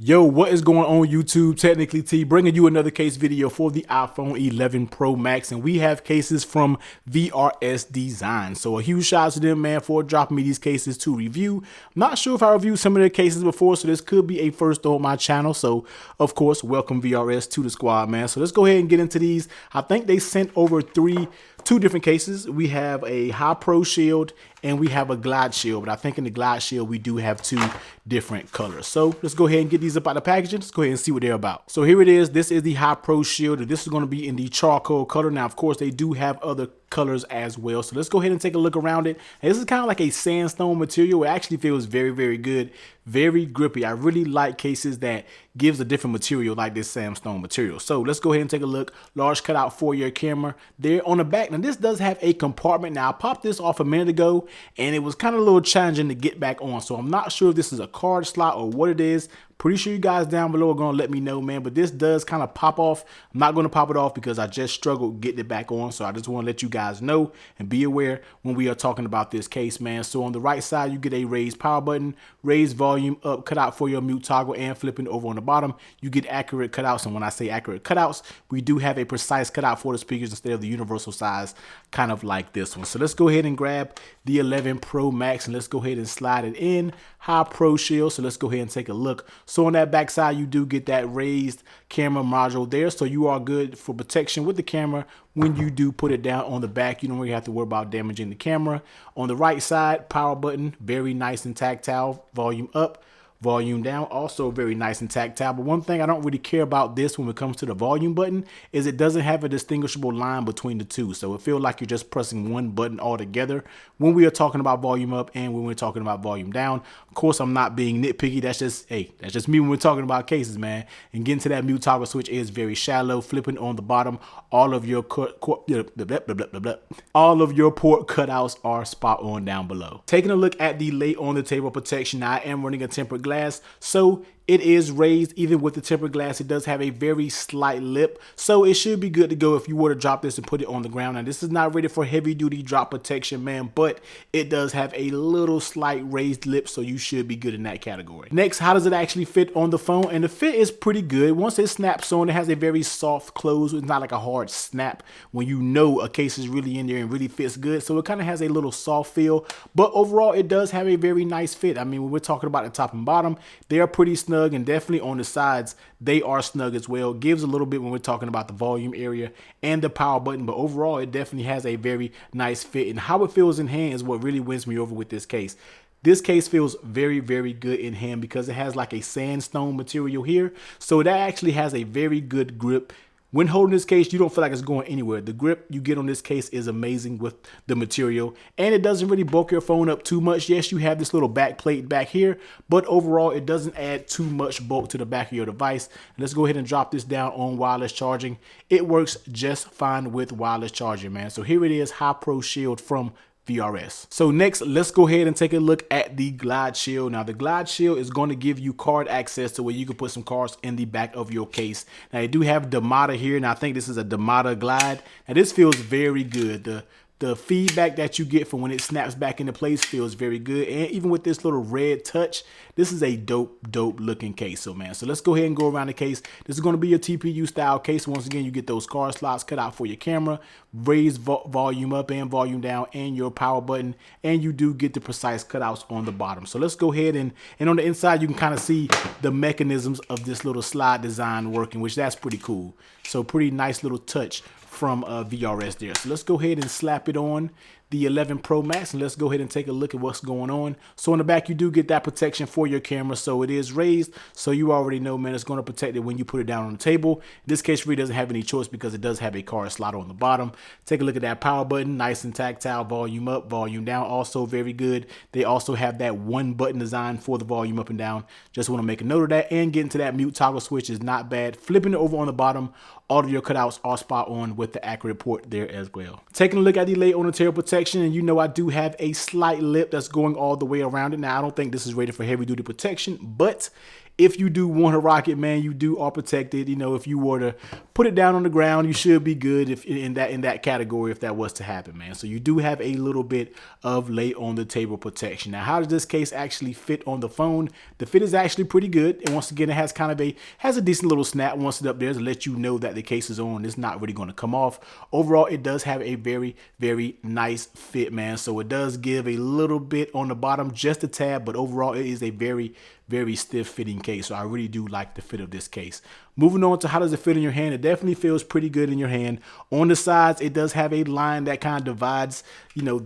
Yo, what is going on YouTube? Technically T bringing you another case video for the iPhone 11 Pro Max, and we have cases from VRS Design. So a huge shout out to them, man, for dropping me these cases to review. I'm not sure if I reviewed some of their cases before, so this could be a first on my channel. So of course, welcome VRS to the squad, man. So let's go ahead and get into these. I think they sent over two different cases. We have a high pro shield and we have a glide shield, but I think in the glide shield we do have two different colors. So let's go ahead and get these up out of the packaging. Let's go ahead and see what they're about. So here it is. This is the high pro shield. This is going to be in the charcoal color. Now, of course, they do have other colors as well. So let's go ahead and take a look around it. And this is kind of like a sandstone material. It actually feels very, very good, very grippy. I really like cases that gives a different material like this sandstone material. So let's go ahead and take a look. Large cutout for your camera there on the back. Now this does have a compartment. Now I popped this off a minute ago and it was kind of a little challenging to get back on. So I'm not sure if this is a card slot or what it is. Pretty sure you guys down below are going to let me know, man, but this does kind of pop off. I'm not going to pop it off because I just struggled getting it back on. So I just want to let you guys know and be aware when we are talking about this case, man. So on the right side, you get a raised power button, raised volume up, cutout for your mute toggle, and flipping over on the bottom, you get accurate cutouts. And when I say accurate cutouts, we do have a precise cutout for the speakers instead of the universal size, kind of like this one. So let's go ahead and grab the 11 Pro Max and let's go ahead and slide it in. High Pro shield. So let's go ahead and take a look. So on that back side, you do get that raised camera module there. So you are good for protection with the camera when you do put it down on the back. You don't really have to worry about damaging the camera. On the right side, power button, very nice and tactile. Volume up, volume down, also very nice and tactile. But one thing I don't really care about this when it comes to the volume button is it doesn't have a distinguishable line between the two. So it feels like you're just pressing one button altogether when we are talking about volume up and when we're talking about volume down. Of course, I'm not being nitpicky. That's just me when we're talking about cases, man. And getting to that mute toggle switch is very shallow. Flipping on the bottom, all of your port cutouts are spot on down below. Taking a look at the lay on the table protection, I am running a tempered glass, so it is raised. Even with the tempered glass, it does have a very slight lip, so it should be good to go if you were to drop this and put it on the ground. Now this is not rated for heavy duty drop protection, man, but it does have a little slight raised lip, so you should be good in that category. Next, how does it actually fit on the phone? And the fit is pretty good. Once it snaps on, it has a very soft close. It's not like a hard snap when you know a case is really in there and really fits good, so it kind of has a little soft feel, but overall it does have a very nice fit. I mean, when we're talking about the top and bottom, they are pretty snug, and definitely on the sides they are snug as well. Gives a little bit when we're talking about the volume area and the power button, but overall it definitely has a very nice fit, and how it feels in hand is what really wins me over with this case. This case feels very, very good in hand because it has like a sandstone material here, so that actually has a very good grip. When holding this case, you don't feel like it's going anywhere. The grip you get on this case is amazing with the material, and it doesn't really bulk your phone up too much. Yes, you have this little back plate back here, but overall it doesn't add too much bulk to the back of your device. And let's go ahead and drop this down on wireless charging. It works just fine with wireless charging, man. So here it is, High Pro Shield from VRS. So next, let's go ahead and take a look at the glide shield. Now the glide shield is going to give you card access to where you can put some cards in the back of your case. Now you do have Damada here, and I think this is a Damada glide. Now this feels very good. The feedback that you get from when it snaps back into place feels very good. And even with this little red touch, this is a dope looking case. So man, so let's go ahead and go around the case. This is going to be your TPU style case. Once again, you get those card slots cut out for your camera, raised volume up and volume down, and your power button. And you do get the precise cutouts on the bottom. So let's go ahead and on the inside, you can kind of see the mechanisms of this little slide design working, which that's pretty cool. So pretty nice little touch from VRS there. So let's go ahead and slap it on the 11 Pro Max, and let's go ahead and take a look at what's going on. So on the back, you do get that protection for your camera, so it is raised, so you already know, man, it's going to protect it when you put it down on the table. In this case, really doesn't have any choice because it does have a card slot on the bottom. Take a look at that power button, nice and tactile. Volume up, volume down, also very good. They also have that one button design for the volume up and down. Just want to make a note of that. And getting to that mute toggle switch is not bad. Flipping it over on the bottom, all of your cutouts are spot on with the accurate port there as well. Taking a look at the lay on the tail protection, and you know I do have a slight lip that's going all the way around it. Now I don't think this is rated for heavy duty protection, but if you do want to rock it, man, you are protected. You know, if you were to put it down on the ground, you should be good if in that category if that was to happen, man. So you do have a little bit of lay on the table protection. Now, how does this case actually fit on the phone? The fit is actually pretty good, and once again, it has kind of a decent little snap once it's up there to let you know that the case is on. It's not really going to come off. Overall, it does have a very, very nice fit, man. So it does give a little bit on the bottom, just a tad, but overall, it is a very, very stiff fitting case. So I really do like the fit of this case. Moving on to how does it fit in your hand? It definitely feels pretty good in your hand. On the sides, it does have a line that kind of divides, you know,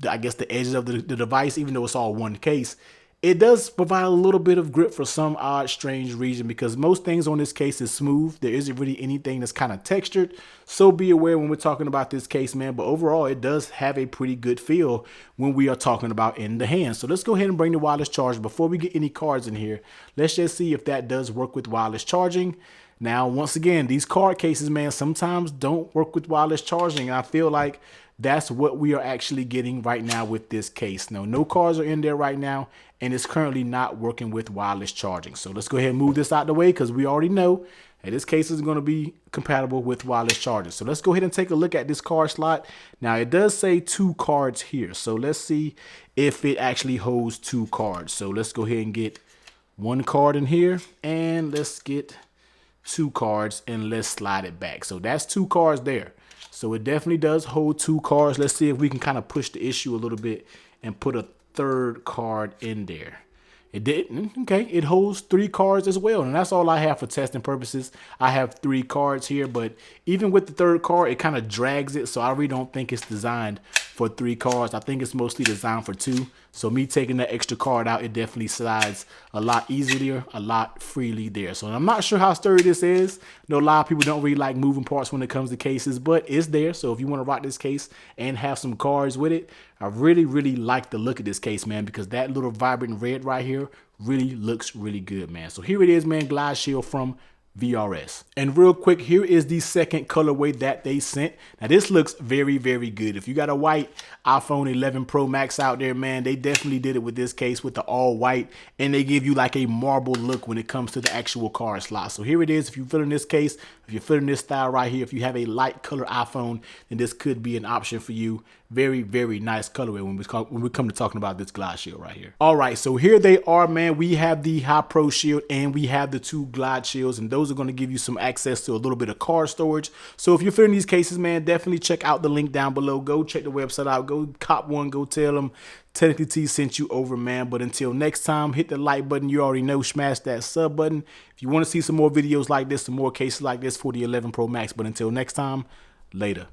I guess the edges of the device, even though it's all one case. It does provide a little bit of grip for some odd, strange reason, because most things on this case is smooth. There isn't really anything that's kind of textured. So be aware when we're talking about this case, man. But overall, it does have a pretty good feel when we are talking about in the hand. So let's go ahead and bring the wireless charger. Before we get any cards in here, let's just see if that does work with wireless charging. Now, once again, these card cases, man, sometimes don't work with wireless charging. I feel like that's what we are actually getting right now with this case. No cards are in there right now, and it's currently not working with wireless charging. So let's go ahead and move this out the way, because we already know that this case is going to be compatible with wireless charging. So let's go ahead and take a look at this card slot. Now, it does say 2 cards here. So let's see if it actually holds 2 cards. So let's go ahead and get 1 card in here, and let's get 2 cards, and let's slide it back. So that's 2 cards there. So it definitely does hold 2 cards. Let's see if we can kind of push the issue a little bit and put a 3rd card in there. It didn't. Okay, it holds 3 cards as well, and that's all I have for testing purposes. I have 3 cards here, but even with the 3rd card, it kind of drags it, so I really don't think it's designed for 3 cards. I think it's mostly designed for 2. So me taking that extra card out, it definitely slides a lot easier, a lot freely there. So I'm not sure how sturdy this is. I know a lot of people don't really like moving parts when it comes to cases, but it's there. So if you want to rock this case and have some cards with it, I really, really like the look of this case, man, because that little vibrant red right here really looks really good, man. So here it is, man, Glide Shield from VRS. And real quick, here is the second colorway that they sent. Now this looks very, very good. If you got a white iPhone 11 Pro Max out there, man, they definitely did it with this case with the all white, and they give you like a marble look when it comes to the actual card slot. So here it is. If you're feeling this case, if you're feeling this style right here, if you have a light color iPhone, then this could be an option for you. Very, very nice colorway when we come to talking about this Glide Shield right here. All right, so here they are, man. We have the High Pro Shield and we have the 2 Glide Shields, and those are going to give you some access to a little bit of card storage. So if you're feeling these cases, man, definitely check out the link down below. Go check the website out. Go cop one. Go tell them Technically T sent you over, man. But until next time, hit the like button. You already know, smash that sub button. If you want to see some more videos like this, some more cases like this for the 11 Pro Max. But until next time, later.